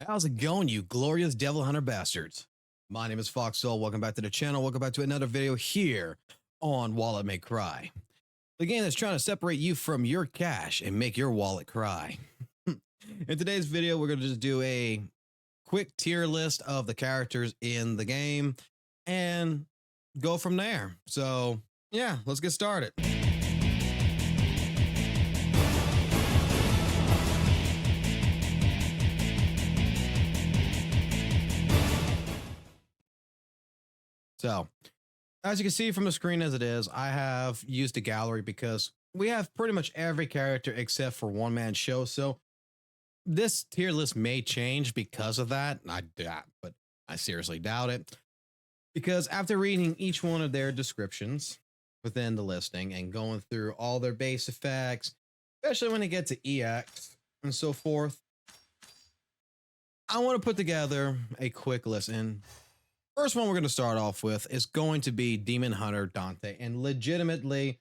How's it going, you glorious devil hunter bastards? My name is FOXSOL. Welcome back to the channel. Welcome back to another video here on Wallet May Cry, the game that's trying to separate you from your cash and make your wallet cry. In today's video, we're going to just do a quick tier list of the characters in the game and go from there. So, yeah, let's get started. So, as you can see from the screen as it is, I have used a gallery because we have pretty much every character except for one man show. So this tier list may change because of that. But I seriously doubt it. Because after reading each one of their descriptions within the listing and going through all their base effects, especially when it gets to EX and so forth, I want to put together a quick list. And first one we're going to start off with is going to be Demon Hunter Dante. And legitimately,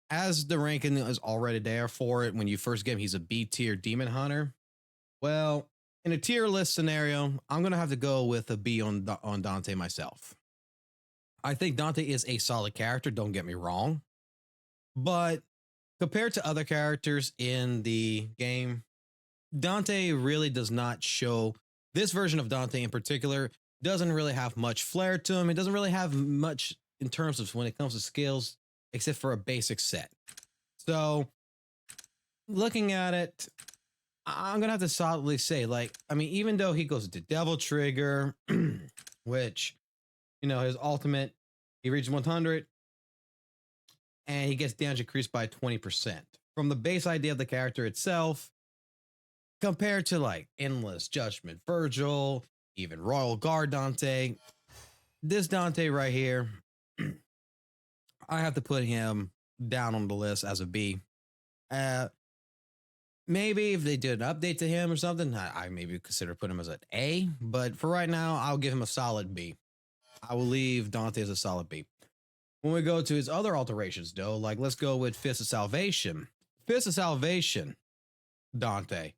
as the ranking is already there for it, when you first get him, he's a B tier Demon Hunter. Well, in a tier list scenario, I'm going to have to go with a B on Dante myself. I think Dante is a solid character, don't get me wrong. But compared to other characters in the game, Dante really does not show, this version of Dante in particular doesn't really have much flair to him. It doesn't really have much in terms of when it comes to skills, except for a basic set. So looking at it, I'm gonna have to solidly say, even though he goes to Devil Trigger, which, his ultimate, he reaches 100 and he gets damage increased by 20%. From the base idea of the character itself, compared to like Endless Judgment Virgil, even Royal Guard Dante, this Dante right here, I have to put him down on the list as a B. Maybe if they did an update to him or something, I maybe consider putting him as an A, but for right now, I'll give him a solid B. I will leave Dante as a solid B. When we go to his other alterations, though, like let's go with Fist of Salvation. Fist of Salvation, Dante.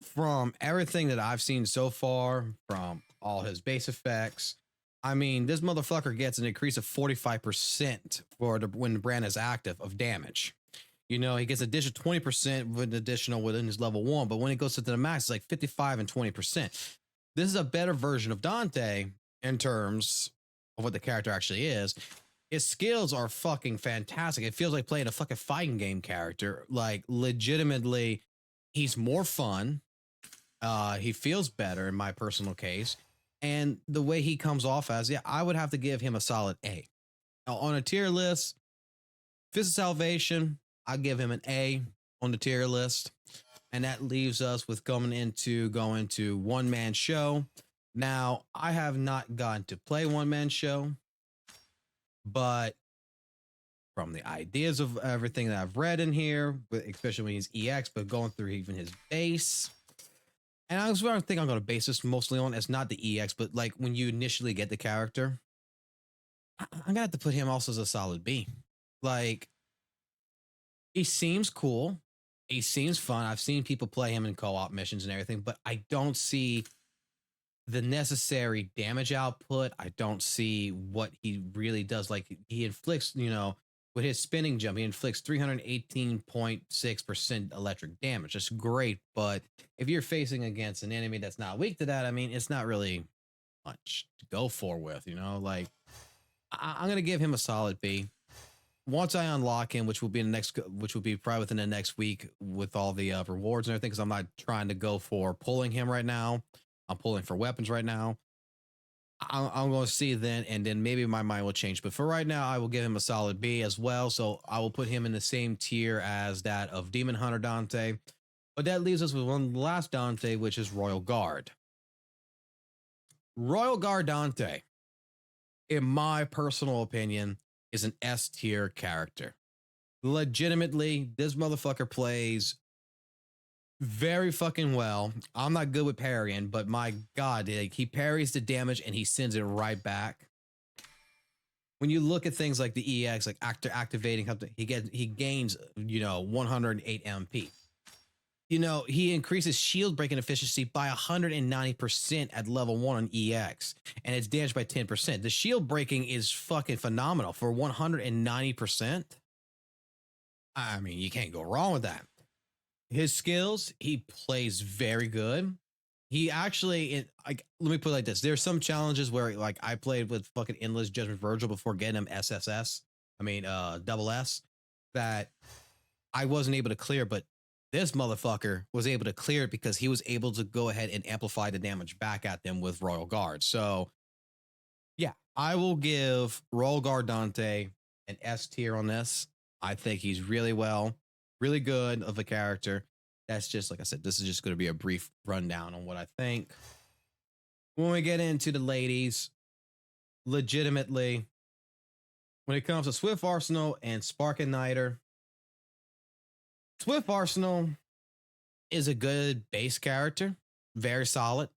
From everything that I've seen so far, from all his base effects, I mean, this motherfucker gets an increase of 45% for when the brand is active of damage. He gets additional 20% with additional within his level 1, but when it goes to the max, it's like 55 and 20%. This is a better version of Dante in terms of what the character actually is. His skills are fucking fantastic. It feels like playing a fucking fighting game character. Like, legitimately, he's more fun. He feels better in my personal case. And the way he comes off as, I would have to give him a solid A. Now, on a tier list, Fist of Salvation, I'll give him an A on the tier list. And that leaves us with going to one man show. Now, I have not gotten to play one man show, but from the ideas of everything that I've read in here, especially when he's EX, but going through even his base, and I think I'm going to base this mostly on, it's not the EX, but like when you initially get the character, I'm going to have to put him also as a solid B. Like, he seems cool. He seems fun. I've seen people play him in co-op missions and everything, but I don't see the necessary damage output. I don't see what he really does. Like, he inflicts, with his spinning jump, he inflicts 318.6% electric damage. That's great, but if you're facing against an enemy that's not weak to that, I mean, it's not really much to go for with, like, I'm going to give him a solid B. Once I unlock him, which will be probably within the next week with all the rewards and everything, because I'm not trying to go for pulling him right now. I'm pulling for weapons right now. I'm going to see then, and then maybe my mind will change. But for right now, I will give him a solid B as well. So I will put him in the same tier as that of Demon Hunter Dante. But that leaves us with one last Dante, which is Royal Guard. Royal Guard Dante, in my personal opinion, is an S tier character. Legitimately, this motherfucker plays very fucking well. I'm not good with parrying, but my God, he parries the damage and he sends it right back. When you look at things like the EX, like activating, he gains 108 MP. he increases shield breaking efficiency by 190% at level 1 on EX, and it's damaged by 10%. The shield breaking is fucking phenomenal for 190%. I mean, you can't go wrong with that. His skills, he plays very good. He actually, like, let me put it like this: there's some challenges where, like, I played with fucking endless judgment Virgil before getting him SSS. I mean, double S, that I wasn't able to clear, but this motherfucker was able to clear it because he was able to go ahead and amplify the damage back at them with Royal Guard. So yeah, I will give Royal Guard Dante an S tier on this. I think he's really good of a character. That's just, like I said, this is just going to be a brief rundown on what I think. When we get into the ladies, legitimately, when it comes to Swift Arsenal and Spark Igniter, Swift Arsenal is a good base character, very solid.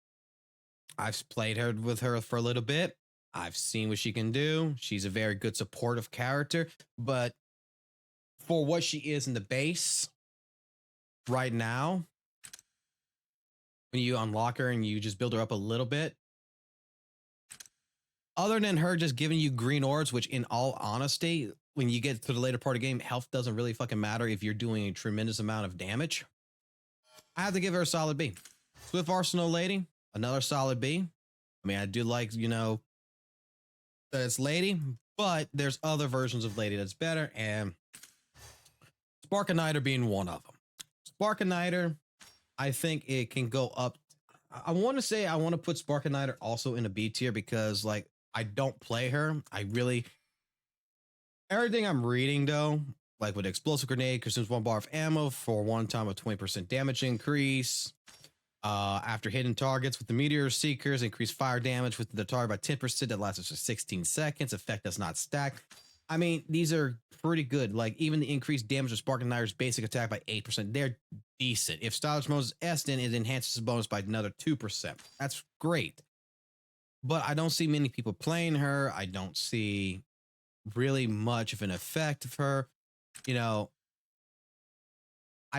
I've played her with her for a little bit. I've seen what she can do. She's a very good supportive character, but for what she is in the base right now, when you unlock her and you just build her up a little bit, other than her just giving you green orbs, which in all honesty, when you get to the later part of the game, health doesn't really fucking matter if you're doing a tremendous amount of damage. I have to give her a solid B. Swift Arsenal Lady, another solid B. I mean, I do like, that it's Lady, but there's other versions of Lady that's better, and Spark Igniter being one of them. Spark Igniter, I think it can go up. I want to put Spark Igniter also in a B tier because, like, I don't play her. Everything I'm reading, though, like with Explosive Grenade, consumes 1 bar of ammo for 1 time of 20% damage increase. After hitting targets with the Meteor Seekers, increase fire damage with the target by 10% that lasts for 16 seconds. Effect does not stack. I mean, these are pretty good. Like, even the increased damage of Spark Igniter's basic attack by 8%, they're decent. If Stylish Mode is S, then it enhances the bonus by another 2%. That's great. But I don't see many people playing her. I don't see really much of an effect of her. I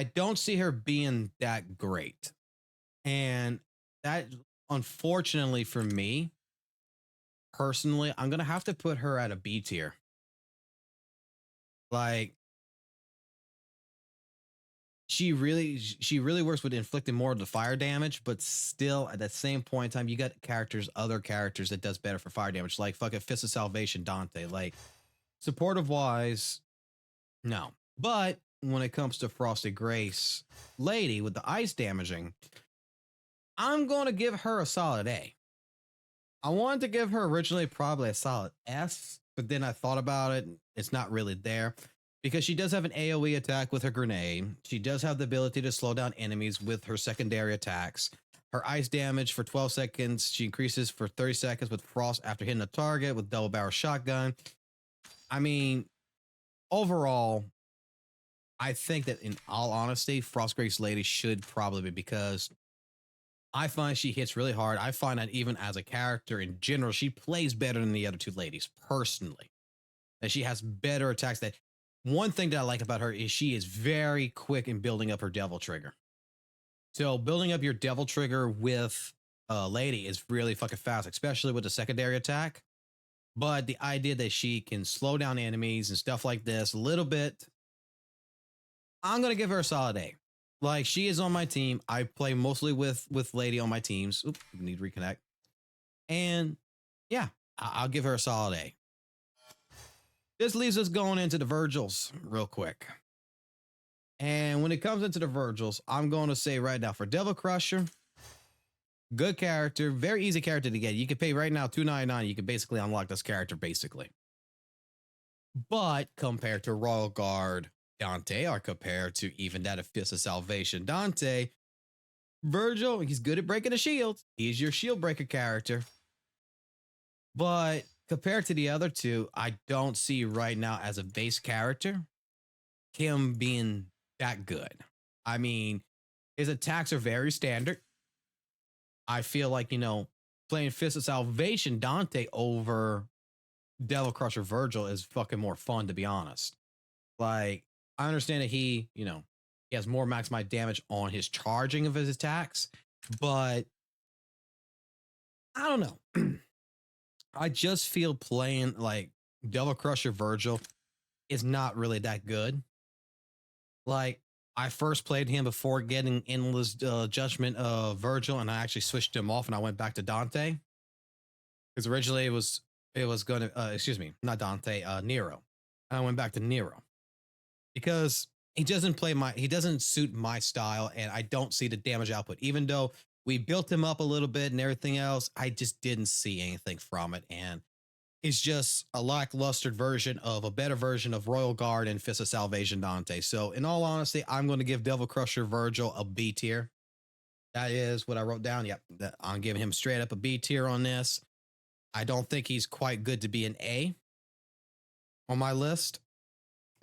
don't see her being that great. And that, unfortunately for me, personally, I'm going to have to put her at a B tier. Like, she really works with inflicting more of the fire damage, but still at that same point in time, you got other characters that does better for fire damage, like fucking Fist of Salvation Dante. Like, supportive wise, no. But when it comes to Frosted Grace Lady with the ice damaging, I'm going to give her a solid A. I wanted to give her originally probably a solid S, but then I thought about it. It's not really there because she does have an AoE attack with her grenade. She does have the ability to slow down enemies with her secondary attacks. Her ice damage for 12 seconds. She increases for 30 seconds with frost after hitting a target with double barrel shotgun. I mean, overall, I think that in all honesty, Frost Grace Lady should probably be, because I find she hits really hard. I find that even as a character in general, she plays better than the other two ladies personally. That she has better attacks. That one thing that I like about her is she is very quick in building up her devil trigger. So building up your devil trigger with a lady is really fucking fast, especially with the secondary attack. But the idea that she can slow down enemies and stuff like this a little bit, I'm going to give her a solid A. Like, she is on my team. I play mostly with Lady on my teams. Oops, need to reconnect. And yeah, I'll give her a solid A. This leaves us going into the Virgils real quick. And when it comes into the Virgils, I'm going to say right now, for Devil Crusher, good character, very easy character to get. You can pay right now $2.99. You can basically unlock this character, basically. But compared to Royal Guard Dante, or compared to even that of Fist of Salvation Dante, Virgil, he's good at breaking the shield. He's your shield breaker character. But compared to the other two, I don't see right now as a base character him being that good. I mean, his attacks are very standard. I feel like, playing Fist of Salvation Dante over Devil Crusher Virgil is fucking more fun, to be honest. Like, I understand that he, He has more maximized damage on his charging of his attacks, but I don't know. I just feel playing like Devil Crusher Virgil is not really that good. Like, I first played him before getting Endless Judgment of Virgil, and I actually switched him off and I went back to Dante. Because originally it was gonna excuse me, not Dante, Nero. And I went back to Nero. Because he doesn't suit my style, and I don't see the damage output. Even though we built him up a little bit and everything else, I just didn't see anything from it. And it's just a lackluster version of a better version of Royal Guard and Fist of Salvation Dante. So in all honesty, I'm going to give Devil Crusher Virgil a B tier. That is what I wrote down. Yep. I'm giving him straight up a B tier on this. I don't think he's quite good to be an A on my list.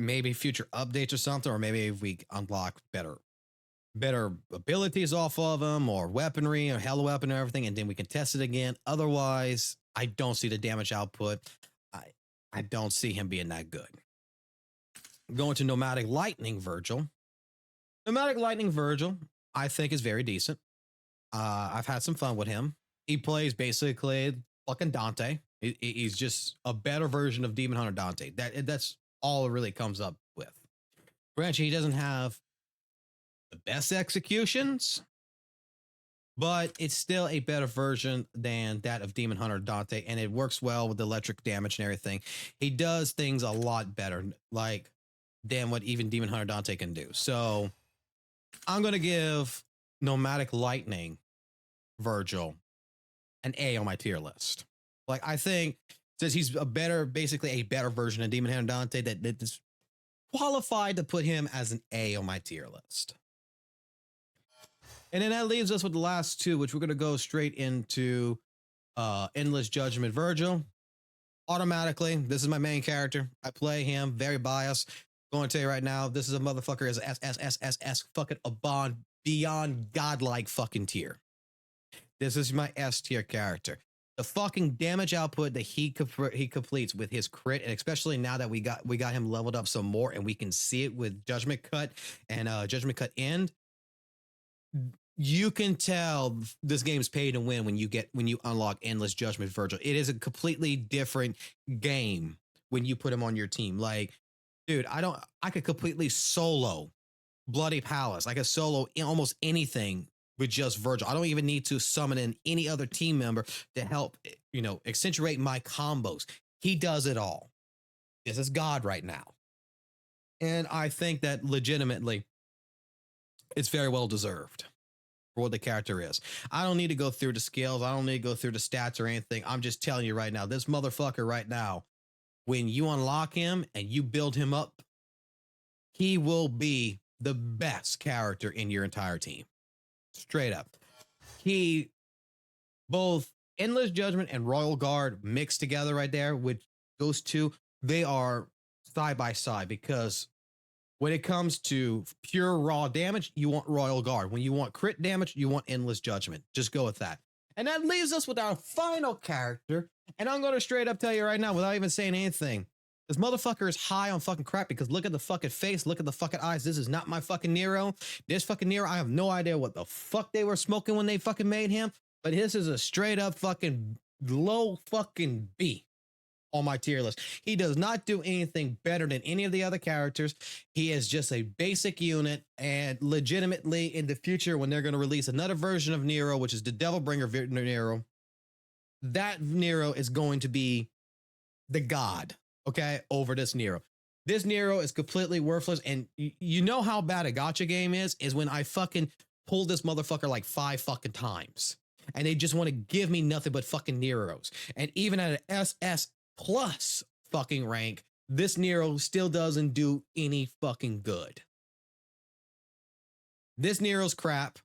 Maybe future updates or something, or maybe if we unlock better abilities off of him, or weaponry or hella weapon and everything, and then we can test it again. Otherwise, I don't see the damage output. I don't see him being that good. Going to Nomadic Lightning Virgil. Nomadic Lightning Virgil, I think, is very decent. I've had some fun with him. He plays basically fucking Dante. He's just a better version of Demon Hunter Dante. That's all it really comes up with. Granted, he doesn't have the best executions, but it's still a better version than that of Demon Hunter Dante, and it works well with the electric damage and everything. He does things a lot better, like, than what even Demon Hunter Dante can do. So I'm going to give Nomadic Lightning Virgil an A on my tier list. Like, I think since he's basically a better version of Demon Hunter Dante, that is qualified to put him as an A on my tier list. And then that leaves us with the last two, which we're going to go straight into Endless Judgment Virgil. Automatically, this is my main character. I play him, very biased. Going to tell you right now, this is a motherfucker as S fucking a beyond godlike fucking tier. This is my S tier character. The fucking damage output that he completes with his crit, and especially now that we got him leveled up some more, and we can see it with Judgment Cut and Judgment Cut End. You can tell this game's pay to win when you unlock Endless Judgment Virgil. It is a completely different game when you put him on your team. Like, dude, I could completely solo Bloody Palace. I could solo almost anything with just Virgil. I don't even need to summon in any other team member to help, accentuate my combos. He does it all. This is God right now. And I think that legitimately it's very well deserved for what the character is. I don't need to go through the skills. I don't need to go through the stats or anything. I'm just telling you right now, this motherfucker right now, when you unlock him and you build him up, he will be the best character in your entire team. Straight up. He, both Endless Judgment and Royal Guard mixed together right there, with those two, they are side by side, because when it comes to pure raw damage, you want Royal Guard. When you want crit damage, you want Endless Judgment. Just go with that. And that leaves us with our final character. And I'm going to straight up tell you right now, without even saying anything, this motherfucker is high on fucking crap, because look at the fucking face, look at the fucking eyes. This is not my fucking Nero. This fucking Nero, I have no idea what the fuck they were smoking when they fucking made him, but this is a straight up fucking low fucking B on my tier list. He does not do anything better than any of the other characters. He is just a basic unit, and legitimately in the future, when they're going to release another version of Nero, which is the Devil Bringer Nero, that Nero is going to be the god, okay, over this Nero. This Nero is completely worthless, and you know how bad a gacha game is when I fucking pull this motherfucker like 5 fucking times, and they just want to give me nothing but fucking Neros. And even at an SS plus fucking rank, this Nero still doesn't do any fucking good. This Nero's crap.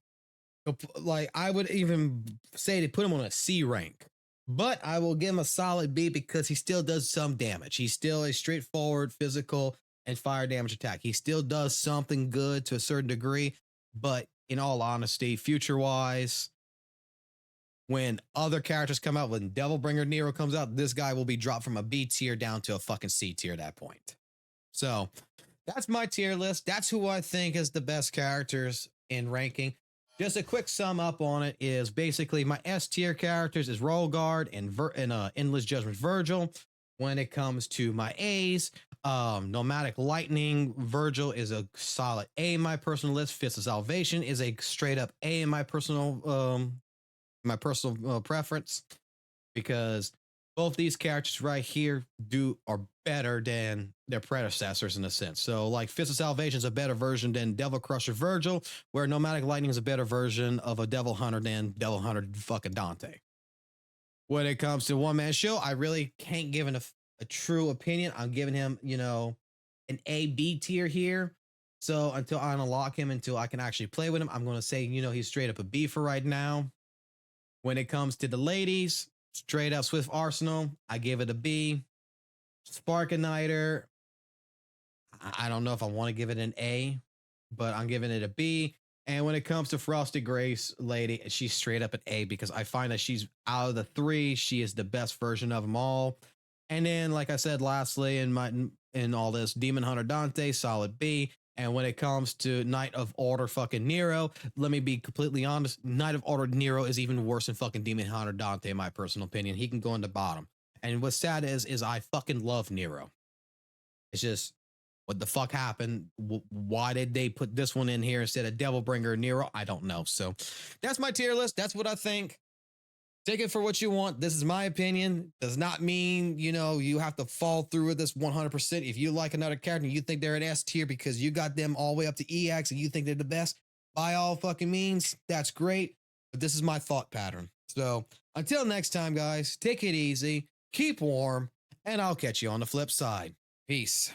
Like, I would even say to put him on a C rank. But I will give him a solid B, because he still does some damage. He's still a straightforward physical and fire damage attack. He still does something good to a certain degree. But in all honesty, future-wise, when other characters come out, when Devilbringer Nero comes out, this guy will be dropped from a B tier down to a fucking C tier at that point. So that's my tier list. That's who I think is the best characters in ranking. Just a quick sum up on it is basically my S tier characters is Royal Guard and Endless Judgment Virgil. When it comes to my A's, Nomadic Lightning Virgil is a solid A in my personal list. Fist of Salvation is a straight up A in my personal preference, because both these characters right here are better than their predecessors in a sense. So like Fist of Salvation is a better version than Devil Crusher Virgil, where Nomadic Lightning is a better version of a Devil Hunter than Devil Hunter fucking Dante. When it comes to one man show, I really can't give a true opinion. I'm giving him, an A B tier here. So until I unlock him, until I can actually play with him, I'm going to say, he's straight up a B for right now. When it comes to the ladies, straight up Swift Arsenal, I give it a B. Spark Igniter, I don't know if I want to give it an A, but I'm giving it a B. And when it comes to Frosted Grace lady, she's straight up an A, because I find that she's out of the three, she is the best version of them all. And then, like I said, lastly, in all this, Demon Hunter Dante, solid B. And when it comes to Knight of Order fucking Nero, let me be completely honest, Knight of Order Nero is even worse than fucking Demon Hunter Dante, in my personal opinion. He can go in the bottom. And what's sad is I fucking love Nero. It's just, what the fuck happened? Why did they put this one in here instead of Devilbringer Nero? I don't know. So that's my tier list. That's what I think. Take it for what you want. This is my opinion. Does not mean, you have to fall through with this 100%. If you like another character and you think they're an S tier because you got them all the way up to EX and you think they're the best, by all fucking means, that's great. But this is my thought pattern. So until next time, guys, take it easy, keep warm, and I'll catch you on the flip side. Peace.